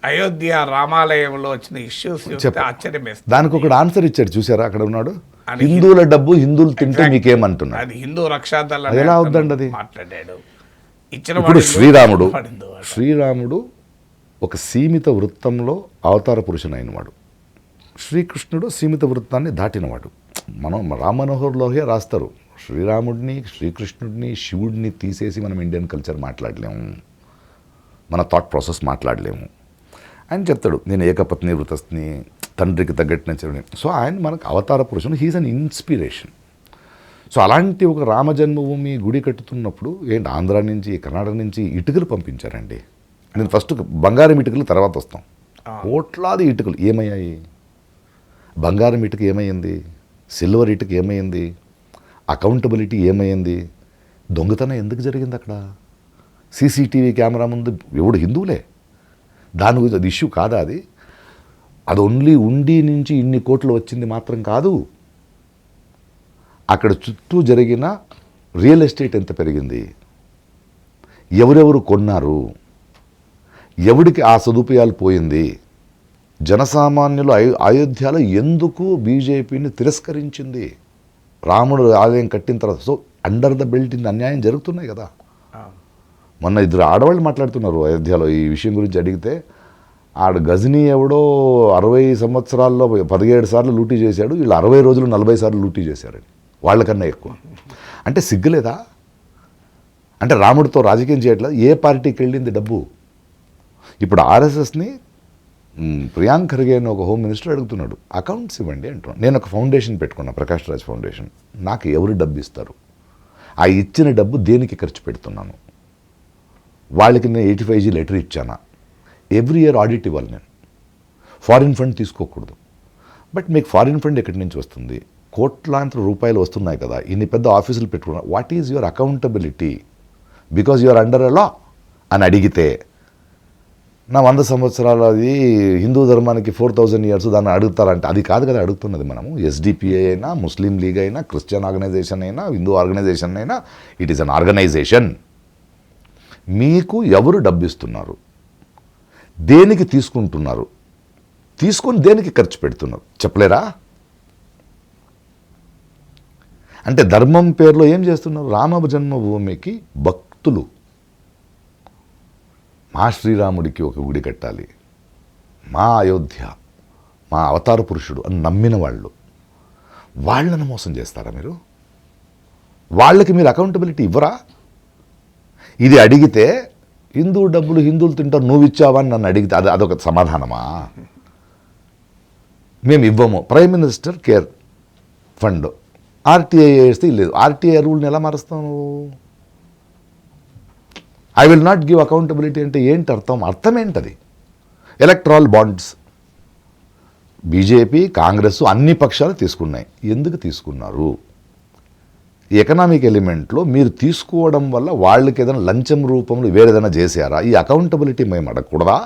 అయోధ్య రామాలయంలో వచ్చిన ఇష్యూస్ ఆశ్చర్యం వేస్తుంది. దానికి ఒకటి ఆన్సర్ ఇచ్చాడు చూసారా, అక్కడ ఉన్నాడు, హిందువుల డబ్బు హిందువులు తింటే మీకేమంటున్నాడు. అది హిందూ రక్షాదళ ఎలా అవుద్దండి అది? మాట్లాడాడు. ఇప్పుడు శ్రీరాముడు ఒక సీమిత వృత్తంలో అవతార పురుషునైనవాడు, శ్రీకృష్ణుడు సీమిత వృత్తాన్ని దాటినవాడు. మనం రామ్ మనోహర్ లోహియా రాస్తారు, శ్రీరాముడిని శ్రీకృష్ణుడిని శివుడిని తీసేసి మనం ఇండియన్ కల్చర్ మాట్లాడలేము, మన థాట్ ప్రాసెస్ మాట్లాడలేము. ఆయన చెప్తాడు, నేను ఏకపత్ని వృతస్ని, తండ్రికి తగ్గట్టు నచ్చని. సో ఆయన మనకు అవతార పురుషుడు, హీస్ అన్ ఇన్స్పిరేషన్. సో అలాంటి ఒక రామజన్మభూమి గుడి కట్టుతున్నప్పుడు ఏంటి ఆంధ్ర నుంచి కర్ణాటక నుంచి ఇటుకలు పంపించారండి. నేను ఫస్ట్ బంగారం ఇటుకలు తర్వాత వస్తాం. కోట్లాది ఇటుకలు ఏమయ్యాయి? బంగారం ఇటుక ఏమైంది? సిల్వర్ ఇటుక ఏమైంది? అకౌంటబిలిటీ ఏమైంది? దొంగతనం ఎందుకు జరిగింది అక్కడ? సీసీటీవీ కెమెరా ముందు ఎవడు హిందువులే, దాని గురించి అది ఇష్యూ కాదా? అది ఓన్లీ ఉండి నుంచి ఇన్ని కోట్లు వచ్చింది మాత్రం కాదు, అక్కడ చుట్టూ జరిగిన రియల్ ఎస్టేట్ ఎంత పెరిగింది, ఎవరెవరు కొన్నారు, ఎవడికి ఆ సదుపాయాలు పోయింది, జనసామాన్యులు అయోధ్యలో ఎందుకు బీజేపీని తిరస్కరించింది, రాముడు ఆలయం కట్టిన తర్వాత. So under the belt in అన్యాయం జరుగుతున్నాయి కదా. మొన్న ఇద్దరు ఆడవాళ్ళు మాట్లాడుతున్నారు అయోధ్యలో ఈ విషయం గురించి అడిగితే, ఆడ గజనీ ఎవడో 60 సంవత్సరాల్లో 17 సార్లు లూటీ చేశాడు, వీళ్ళు 60 రోజులు 40 సార్లు లూటీ చేశారని, వాళ్ళకన్నా ఎక్కువ. అంటే సిగ్గులేదా? అంటే రాముడితో రాజకీయం చేయట్లేదు. ఏ పార్టీకి వెళ్ళింది డబ్బు? ఇప్పుడు ఆర్ఎస్ఎస్ని ప్రియాంక్ ఖర్గే అని ఒక హోమ్ మినిస్టర్ అడుగుతున్నాడు, అకౌంట్స్ ఇవ్వండి అంటున్నాడు. నేను ఒక ఫౌండేషన్ పెట్టుకున్నా, ప్రకాష్ రాజ్ ఫౌండేషన్. నాకు ఎవరు డబ్బు ఇస్తారు, ఆ ఇచ్చిన డబ్బు దేనికి ఖర్చు పెడుతున్నాను, వాళ్ళకి నేను 85G లెటర్ ఇచ్చానా, ఎవ్రీ ఇయర్ ఆడిట్ ఇవ్వాలి నేను. ఫారిన్ ఫండ్ తీసుకోకూడదు. బట్ మీకు ఫారిన్ ఫండ్ ఎక్కడి నుంచి వస్తుంది? కోట్లాంతర రూపాయలు వస్తున్నాయి కదా, ఇన్ని పెద్ద ఆఫీసులు పెట్టుకున్నా. What is your accountability? Because your under a law అని అడిగితే, నా 100 సంవత్సరాలది హిందూ ధర్మానికి 4000 years దాన్ని అడుగుతారంటే అది కాదు కదా అడుగుతున్నది మనము. ఎస్డిపిఐ అయినా, ముస్లిం లీగ్ అయినా, క్రిస్టియన్ ఆర్గనైజేషన్ అయినా, హిందూ ఆర్గనైజేషన్ అయినా, ఇట్ ఈస్ అన్ ఆర్గనైజేషన్. మీకు ఎవరు డబ్బిస్తున్నారు, దేనికి తీసుకుంటున్నారు, తీసుకొని దేనికి ఖర్చు పెడుతున్నారు చెప్పలేరా? అంటే ధర్మం పేరులో ఏం చేస్తున్నారు? రామ జన్మభూమికి భక్తులు మా శ్రీరాముడికి ఒక గుడి కట్టాలి, మా అయోధ్య మా అవతార పురుషుడు అని నమ్మిన వాళ్ళను మోసం చేస్తారా మీరు? వాళ్ళకి మీరు అకౌంటబిలిటీ ఇవ్వరా? ఇది అడిగితే హిందూ డబ్బులు హిందువులు తింటారు, నువ్వు ఇచ్చావా అని నన్ను అడిగితే అదొక సమాధానమా? మేము ఇవ్వము. Prime minister care fund RTI వేస్తే లేదు. ఆర్టీఐ రూల్ని ఎలా మారుస్తావు నువ్వు? I will not give accountability అంటే ఏంటి అర్థం? అర్థం ఏంటది? ఎలక్ట్రాల్ బాండ్స్ బీజేపీ, కాంగ్రెస్ అన్ని పక్షాలు తీసుకున్నాయి. ఎందుకు తీసుకున్నారు? ఈ ఎకనామిక్ ఎలిమెంట్లో మీరు తీసుకోవడం వల్ల వాళ్ళకి ఏదైనా లంచం రూపంలో వేరేదైనా చేశారా? ఈ అకౌంటబిలిటీ మేము అడగకూడదా?